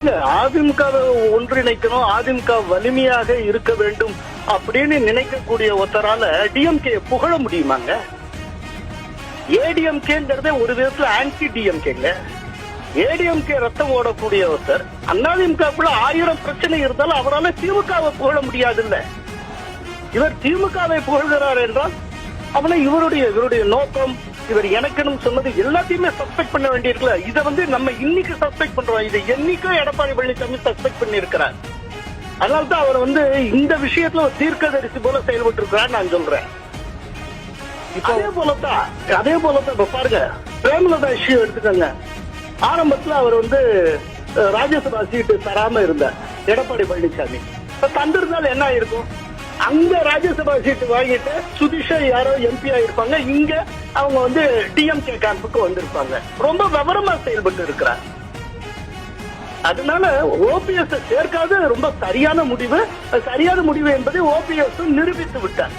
அதிமுகவை ஒன்றிணைக்கணும், அதிமுக வலிமையாக இருக்க வேண்டும் அப்படின்னு நினைக்கக்கூடிய ஒருத்தரால டிஎம்கே புகழ முடியுமாங்க? ஏடிஎம்கேங்கிறதே ஒரு விதத்துல ஆன்டி டிஎம்கேங்க. ஏடிஎம்கே ரத்தம் ஓடக்கூடிய ஒருத்தர் அதிமுகக்குள்ள 1000 பிரச்சனை இருந்தாலும் அவரால் திமுகவை புகழ முடியாது இல்ல. இவர் திமுகவை புகழ்கிறார் என்றால் அவனை இவருடைய நோக்கம், இவர் எனக்குன்னு சொன்னது எல்லாத்தையுமே சஸ்பெக்ட் பண்ண வேண்டியிருக்கல. இதை நம்ம இன்னைக்கு சஸ்பெக்ட் பண்றோம். இதை என்னைக்கும் எடப்பாடி பழனிசாமி சஸ்பெக்ட் பண்ணி இருக்கிறார். அதனால்தான் அவர் இந்த விஷயத்துல ஒரு தீர்க்கதரிசி போல செயல்பட்டு இருக்கிறார் நான் சொல்றேன். அதே போலதான் இப்ப பாருங்க, பிரேமலதா இஷ்யூ எடுத்துக்கோங்க. ஆரம்பத்துல அவர் ராஜ்யசபா சீட்டு தராம இருந்தார் எடப்பாடி பழனிசாமி. தந்திருந்தால் என்ன ஆயிருக்கும்? அங்க ராஜ்யசபா சீட்டு வாங்கிட்டு சுதிஷா யாரோ எம்பியா இருப்பாங்க, இங்க அவங்க டிஎம்கே கேம்புக்கு வந்திருப்பாங்க. ரொம்ப விவரமா செயல்பட்டு இருக்கிறார். அதனால ஓபிஎஸ் சேர்க்காத ரொம்ப சரியான முடிவு என்பதை ஓபிஎஸ் நிரூபித்து விட்டார்.